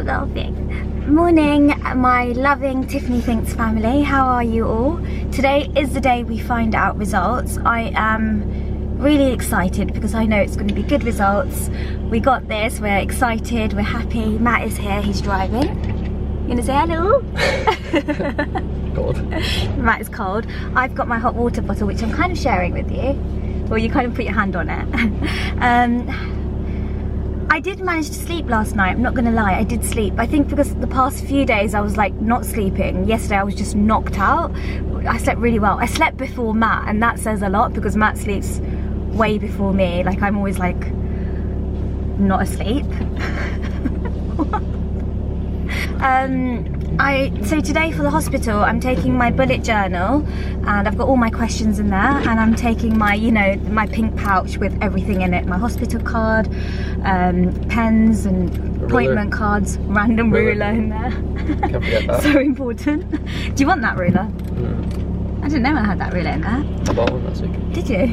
laughing. Morning, my loving Tiffany Thinks family. How are you all? Today is the day we find out results. I am really excited because I know it's going to be good results. We got this, we're excited, we're happy. Matt is here, he's driving. You gonna say hello? Cold. Matt is cold. I've got my hot water bottle, which I'm kind of sharing with you. Well, you kind of put your hand on it. I did manage to sleep last night, I'm not gonna lie, I did sleep. I think because the past few days I was like not sleeping. Yesterday I was just knocked out. I slept really well. I slept before Matt, and that says a lot because Matt sleeps way before me. Like I'm always like not asleep. So today for the hospital I'm taking my bullet journal and I've got all my questions in there, and I'm taking my, you know, my pink pouch with everything in it, my hospital card, pens and appointment cards, random ruler in there. Can't forget that. So important. Do you want that ruler? I didn't know I had that ruler in there. I bought one last week. Did you?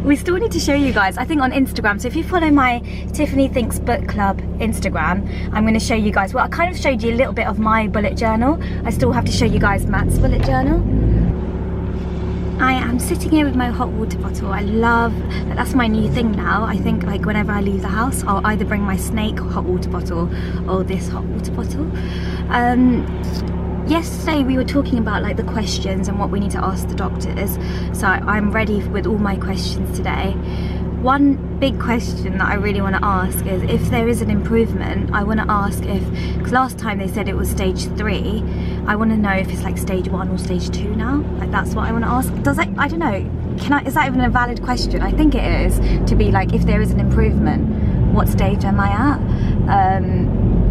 We still need to show you guys, I think on Instagram. So if you follow my Tiffany Thinks Book Club Instagram, I'm going to show you guys, well, I kind of showed you a little bit of my bullet journal. I still have to show you guys Matt's bullet journal. I am sitting here with my hot water bottle. I love, that's my new thing now. I think like whenever I leave the house, I'll either bring my Snake hot water bottle or this hot water bottle. Yesterday we were talking about like the questions and what we need to ask the doctors, so I'm ready with all my questions today. One big question that I really want to ask is if there is an improvement. I want to ask if, because last time they said it was stage 3, I want to know if it's like stage 1 or stage 2 now. Like that's what I want to ask. Does that, I don't know, is that even a valid question? I think it is, to be like if there is an improvement, what stage am I at?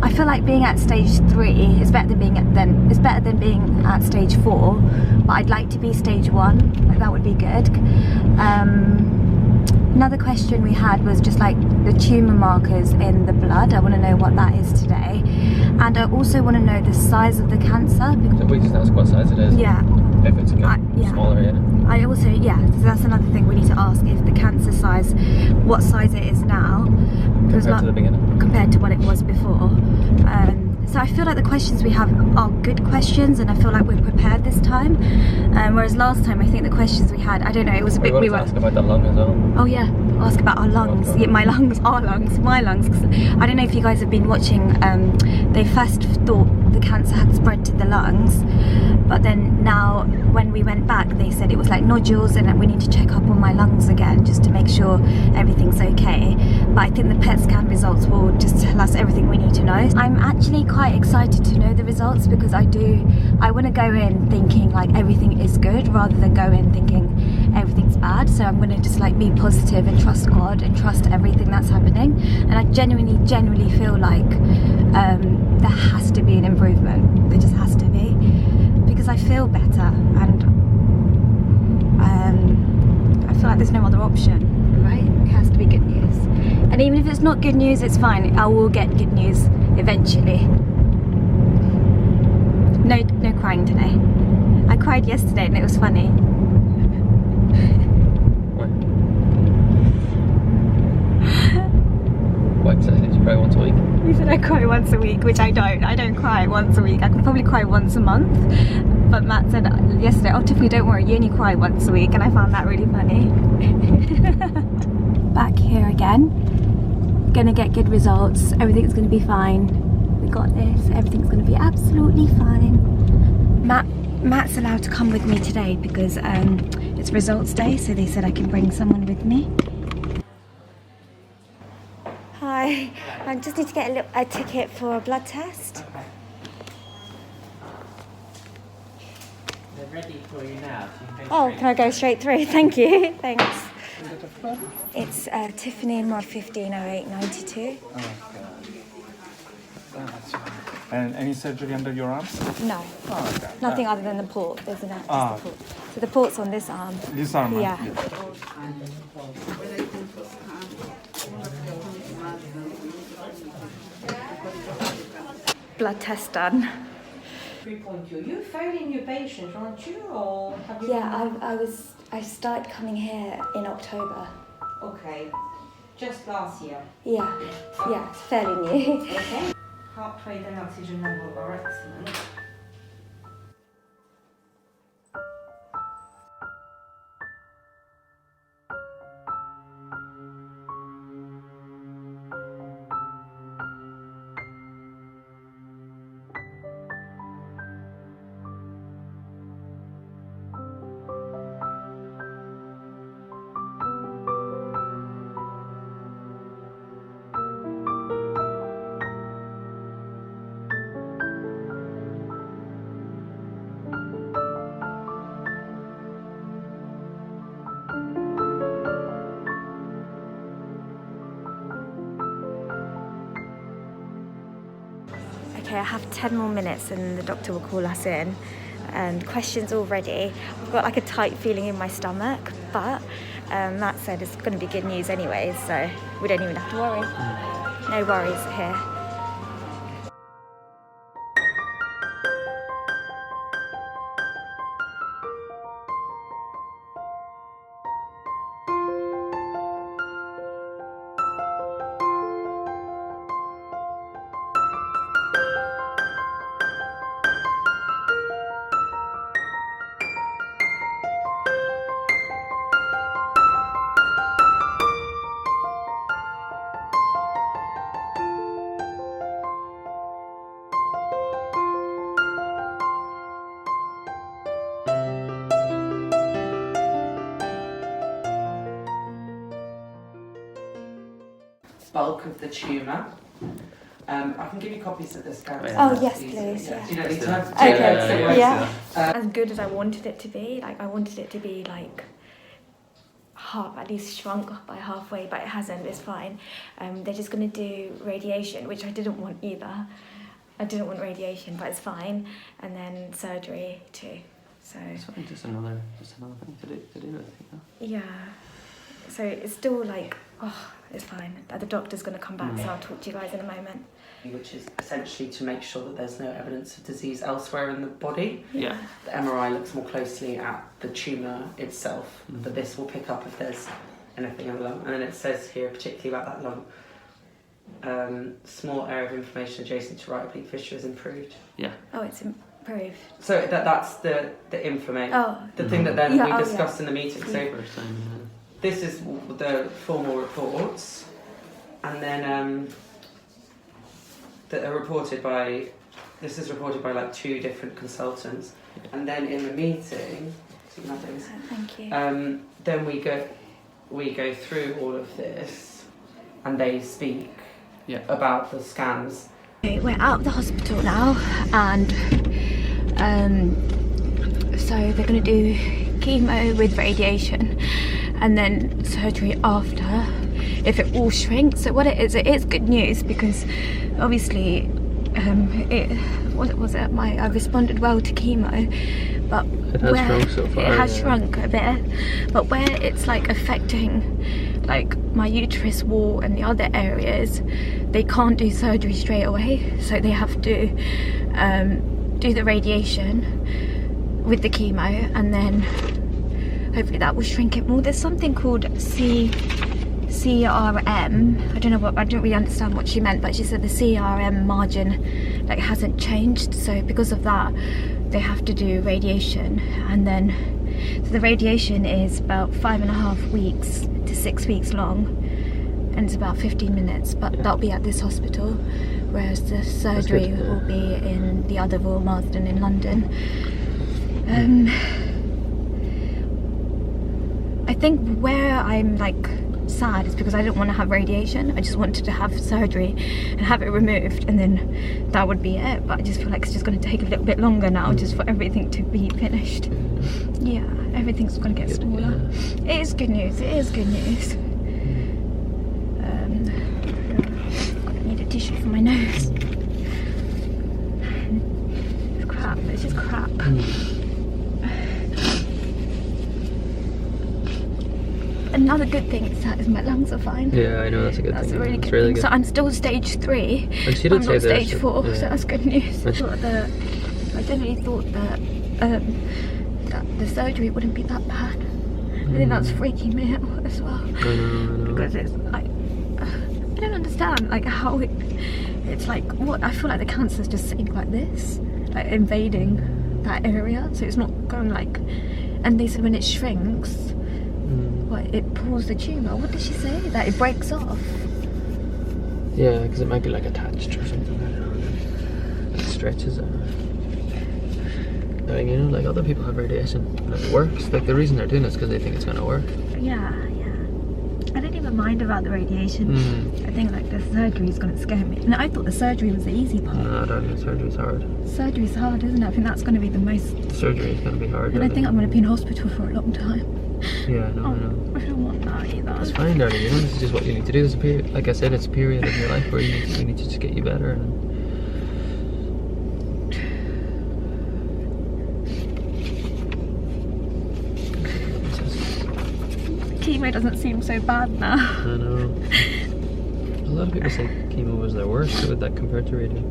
I feel like being at stage 3 is better than being at stage 4, but I'd like to be stage 1. Like that would be good. Another question we had was just like the tumour markers in the blood. I want to know what that is today, and I also want to know the size of the cancer. So we just ask what size it is. Yeah. If it's smaller, yeah. I also, yeah, so that's another thing we need to ask, if the cancer size, what size it is now. Compared to the beginning. Compared to what it was before. So I feel like the questions we have are good questions, and I feel like we're prepared this time. Whereas last time, I think the questions we had, I don't know, it was a bit... We were ask about the lung as well. Oh yeah, ask about our lungs. Yeah, my lungs, our lungs, my lungs. I don't know if you guys have been watching, they first thought the cancer had spread to the lungs, but then now when we went back they said it was like nodules, and that we need to check up on my lungs again just to make sure everything's okay. But I think the PET scan results will just tell us everything we need to know. I'm actually quite excited to know the results because I want to go in thinking like everything is good rather than go in thinking everything's bad. So I'm going to just like be positive and trust God and trust everything that's happening. And I genuinely feel like there has to be an improvement. There just has to be, because I feel better, and I feel like there's no other option, right? It has to be good news. And even if it's not good news, it's fine. I will get good news eventually. No crying today. I cried yesterday and it was funny. What? So did you cry once a week? You said I cry once a week, which I don't. I don't cry once a week. I can probably cry once a month. But Matt said yesterday, oh Tiffany, don't worry, you only cry once a week, and I found that really funny. Back here again. Gonna get good results. Everything's gonna be fine. We got this. Everything's gonna be absolutely fine. Matt's allowed to come with me today because it's results day, so they said I can bring someone with me. Hi, I just need to get a ticket for a blood test. They're ready for you now. So you Oh, can I go straight through? Thank you. Thanks. It's Tiffany and Mod 150892. And any surgery under your arm? No. Oh, okay. Nothing other than the port. There's an just Ah. the port. So the port's on this arm. This arm? Yeah. Blood test done. 3.2. You're phoning your patients, aren't you? Or have you? Yeah, I started coming here in October. Okay. Just last year. Yeah, it's fairly new. Okay. heart rate and oxygen level are excellent. Okay, I have 10 more minutes and the doctor will call us in, and questions all ready. I've got like a tight feeling in my stomach, but Matt said it's going to be good news anyway, so we don't even have to worry. No worries here. Bulk of the tumour. I can give you copies of this character. Oh yes, please. Yeah. Do you know these have Okay. Yeah. As good as I wanted it to be, like I wanted it to be like half, at least shrunk by halfway, but it hasn't. It's fine. They're just gonna do radiation, which I didn't want either. I didn't want radiation, but it's fine. And then surgery too. So. It's fine, just another thing to do. I think. Yeah. So it's still like, oh, it's fine. The doctor's going to come back, so I'll talk to you guys in a moment. Which is essentially to make sure that there's no evidence of disease elsewhere in the body. Yeah. The MRI looks more closely at the tumour itself, but this will pick up if there's anything in the lung. And then it says here, particularly about that lung, small area of inflammation adjacent to right oblique fissure is improved. Yeah. Oh, it's improved. So that's the inflammation. Oh. The thing that then Yeah, we discussed in the meeting. So First time, this is the formal reports, and then that are reported by. This is reported by like 2 different consultants, and then in the meeting, so you can have those. Thank you. Then we go through all of this, and they speak about the scans. Okay, we're out of the hospital now, and so they're going to do chemo with radiation, and then surgery after if it all shrinks. So what it is good news, because obviously I responded well to chemo, but it has shrunk so far. It has shrunk a bit, but where it's like affecting like my uterus wall and the other areas, they can't do surgery straight away, so they have to do the radiation with the chemo, and then hopefully that will shrink it more. There's something called CRM. I don't really understand what she meant, but she said the CRM margin like hasn't changed, so because of that they have to do radiation. And then so the radiation is about 5.5 weeks to 6 weeks long, and it's about 15 minutes, but that'll be at this hospital, whereas the surgery will be in the other Royal Marsden in London. I think where I'm like sad is because I didn't want to have radiation. I just wanted to have surgery and have it removed, and then that would be it. But I just feel like it's just going to take a little bit longer now, just for everything to be finished. Yeah, everything's going to get smaller. It is good news. It is good news. I need a tissue for my nose. It's crap. It's just crap. Another good thing is my lungs are fine. Yeah, I know, that's a good thing. That's a really good really thing. Good. So I'm still stage 3. And she did say not stage that, 4, so that's good news. I generally thought that the surgery wouldn't be that bad. I think that's freaking me out as well. I know. Because it's like I don't understand like how it's like, what? I feel like the cancer's just sitting like this, like invading that area, so it's not going like. And they said when it shrinks, what, it pulls the tumour. What did she say? That it breaks off. Yeah, because it might be like attached or something. I don't know. It stretches it. I mean, you know, like other people have radiation and it works. Like the reason they're doing it is because they think it's going to work. Yeah. I don't even mind about the radiation. I think like the surgery is going to scare me. And I thought the surgery was the easy part. No, darling, surgery's hard. Surgery's hard, isn't it? I think that's going to be the most. Surgery is going to be hard. And I think I'm going to be in hospital for a long time. Yeah, no, I know. I don't want that either. It's fine, darling. You know, this is just what you need to do. There's a period, like I said, it's a period of your life where we need to just get you better. And chemo doesn't seem so bad now. I know. A lot of people say chemo was their worst. How would that compare to radio?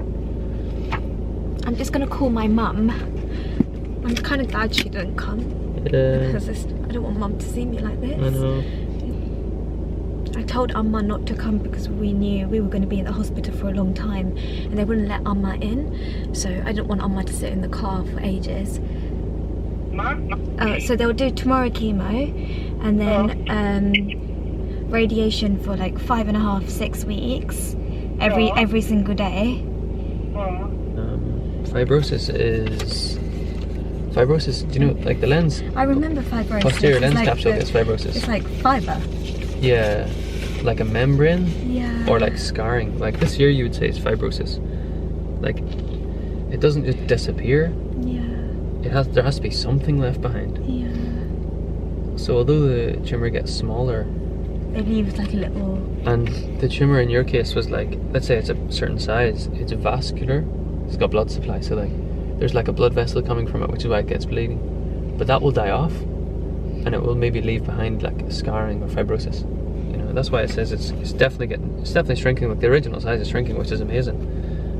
I'm just going to call my mum. I'm kind of glad she didn't come. Yeah. Because I don't want mum to see me like this. I know. I told Amma not to come because we knew we were going to be in the hospital for a long time and they wouldn't let Amma in, so I didn't want Amma to sit in the car for ages. So they'll do tomorrow chemo and then radiation for like 5.5, 6 weeks every single day. Fibrosis, do you know, like the lens? I remember fibrosis. Posterior lens like capsule gets fibrosis. It's like fibre. Yeah, like a membrane. Yeah. Or like scarring. Like this here you would say is fibrosis. Like, it doesn't just disappear. Yeah. There has to be something left behind. Yeah. So although the tumour gets smaller, it leaves like a little. And the tumour in your case was like, let's say it's a certain size, it's vascular, it's got blood supply, so like there's like a blood vessel coming from it, which is why it gets bleeding. But that will die off, and it will maybe leave behind like scarring or fibrosis. You know, that's why it says it's definitely shrinking. Like the original size is shrinking, which is amazing.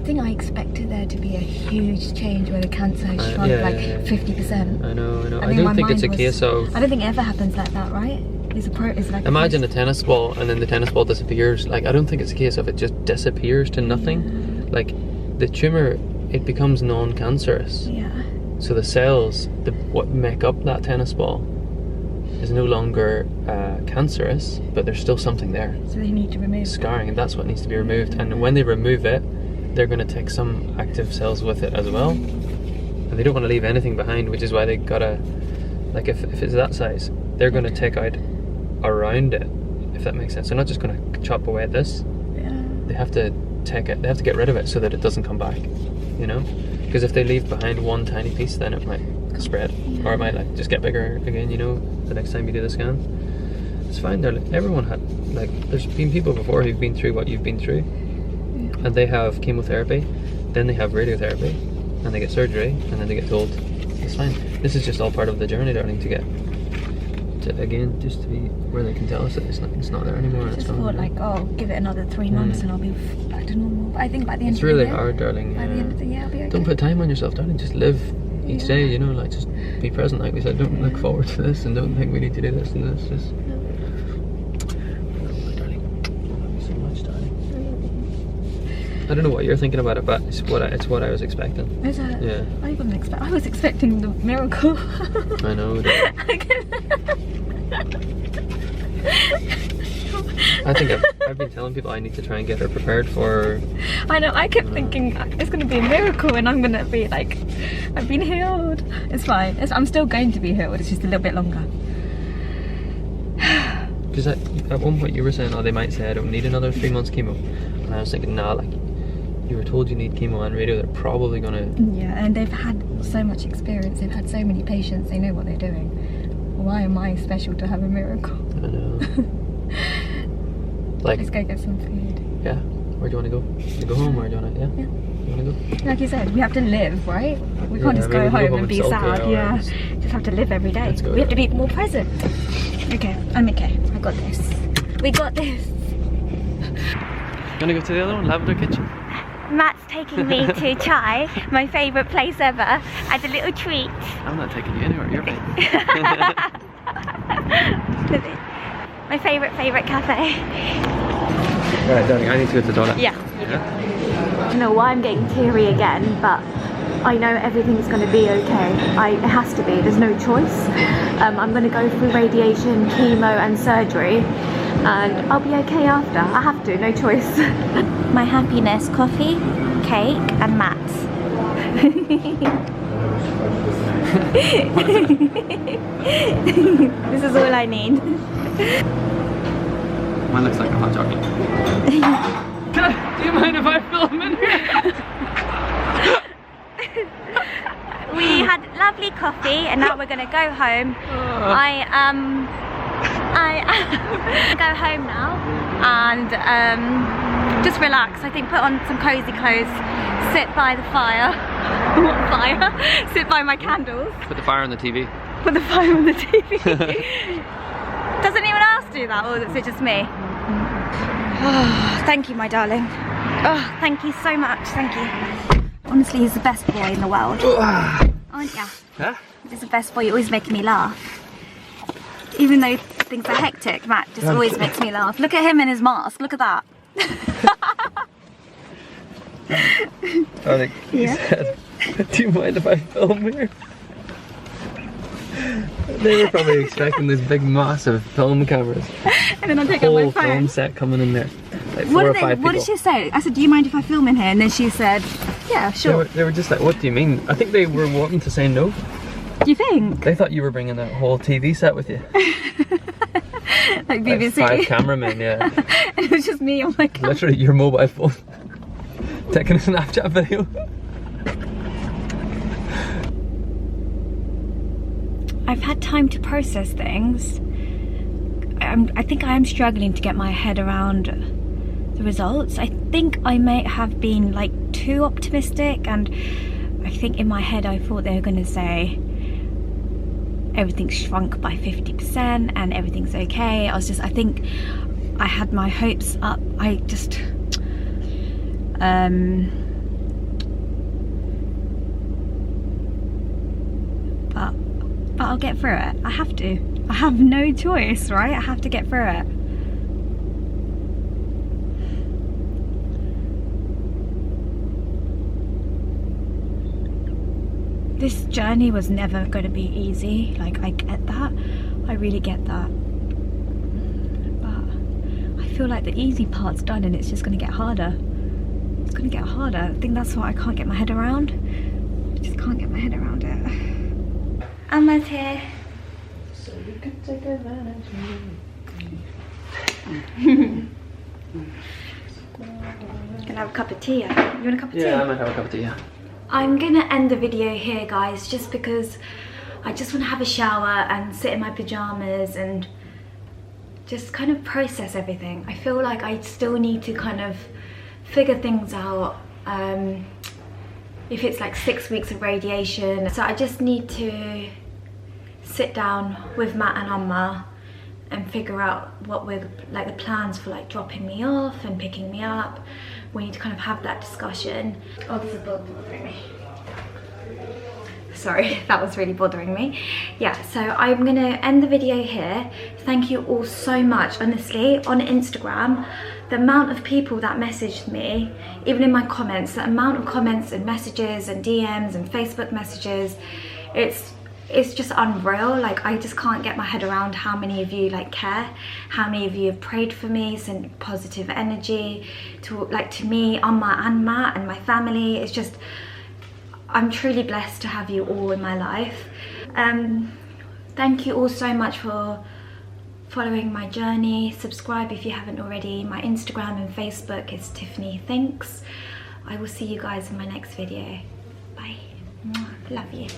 I think I expected there to be a huge change where the cancer has shrunk 50%. I know. I don't think it's a case of. I don't think it ever happens like that, right? It's like. Imagine a tennis ball and then the tennis ball disappears. Like I don't think it's a case of it just disappears to nothing. Like the tumour, it becomes non-cancerous. Yeah. So the cells, what make up that tennis ball, is no longer cancerous, but there's still something there. So they need to remove scarring, and that's what needs to be removed. And when they remove it, they're going to take some active cells with it as well. And they don't want to leave anything behind, which is why they gotta, like if it's that size, they're going to take out around it, if that makes sense. They're not just going to chop away at this. Yeah. They have to take it. They have to get rid of it so that it doesn't come back. You know, because if they leave behind one tiny piece, then it might spread, or it might like just get bigger again. You know, the next time you do the scan, it's fine. Everyone had there's been people before who've been through what you've been through, and they have chemotherapy, then they have radiotherapy, and they get surgery, and then they get told it's fine. This is just all part of the journey, darling, to get to again just to be where they can tell us that it's not there anymore. I just thought like, oh, give it another 3 months and I'll be back to normal. But I think by the end it's of the really year, hard, darling. by the end of the year, I'll be okay. Don't put time on yourself, darling. Just live each day. You know, like just be present. Like we said, don't look forward to this and don't think we need to do this and this. Just. Darling, I love you so much, darling. I don't know what you're thinking about it, but it's what I was expecting. Is it? Yeah. I was expecting the miracle. I know. I think I've been telling people I need to try and get her prepared for. I know. I kept thinking it's going to be a miracle, and I'm going to be like, I've been healed. It's fine. I'm still going to be healed. It's just a little bit longer. Because at one point you were saying, oh, they might say I don't need another 3 months chemo, and I was thinking, nah, like you were told you need chemo and radio. They're probably gonna. Yeah, and they've had so much experience. They've had so many patients. They know what they're doing. Why am I special to have a miracle? I know. Like, let's go get some food. Yeah. Where do you want to go? You go home or do you want to? Yeah. You want to go? Like you said, we have to live, right? We can't just go home and be sad. Yeah. Just have to live every day. We have to be more present. Okay, I'm okay. I got this. We got this. You want to go to the other one, Lavender Kitchen? Matt's taking me to Chai, my favourite place ever, as a little treat. I'm not taking you anywhere, you're right. My favourite cafe. Right, darling, I need to go to the toilet. Yeah. don't know why I'm getting teary again, but I know everything's going to be okay. It has to be, there's no choice. I'm going to go through radiation, chemo and surgery, and I'll be okay after. I have to, no choice. My happiness, coffee, cake and mats. This is all I need. Mine looks like a hot chocolate. Do you mind if I film in here? We had lovely coffee and now we're gonna go home. I go home now and just relax. I think put on some cozy clothes, sit by the fire. What fire? Sit by my candles. Put the fire on the TV. Put the fire on the TV. Does anyone else do that, or is it just me? Oh, thank you, my darling. Oh, thank you so much. Thank you. Honestly, he's the best boy in the world. Aren't ya? Huh? He's the best boy. You're always making me laugh. Even though things are hectic, Matt just always makes me laugh. Look at him in his mask. Look at that. He said, do you mind if I film here? They were probably expecting this big massive film cameras. And then I'll take out my Whole phone. film set coming in there. Like 4 or 5 people. What did she say? I said, do you mind if I film in here? And then she said, yeah, sure. They were just like, what do you mean? I think they were wanting to say no. Do you think? They thought you were bringing that whole TV set with you. Like BBC. Like 5 cameramen, yeah. And it was just me on my camera. Literally your mobile phone. Taking a Snapchat video. I've had time to process things. I think I am struggling to get my head around the results. I think I may have been like too optimistic, and I think in my head I thought they were going to say everything's shrunk by 50% and everything's okay. I think I had my hopes up. But I'll get through it. I have to. I have no choice, right? I have to get through it. This journey was never going to be easy. Like, I get that. I really get that. But I feel like the easy part's done and it's just going to get harder. It's going to get harder. I think that's what I can't get my head around. I just can't get my head around it. Emma's here. So you can take advantage of Gonna have a cup of tea. You want a cup of tea? Yeah, I might have a cup of tea, yeah. I'm gonna end the video here, guys, just because I just want to have a shower and sit in my pajamas and just kind of process everything. I feel like I still need to kind of figure things out. If it's like 6 weeks of radiation, so I just need to sit down with Matt and Amma and figure out what we're like, the plans for like dropping me off and picking me up. We need to kind of have that discussion. Oh, this is bothering me. Sorry, that was really bothering me. Yeah, so I'm gonna end the video here. Thank you all so much. Honestly, on Instagram, the amount of people that messaged me, even in my comments, the amount of comments and messages and DMs and Facebook messages, it's just unreal. Like, I just can't get my head around how many of you like care, how many of you have prayed for me, sent positive energy to me, Amma and Matt and my family. It's just, I'm truly blessed to have you all in my life. Thank you all so much for following my journey. Subscribe if you haven't already. My Instagram and Facebook is Tiffany Thinks. I will see you guys in my next video. Bye. Love you.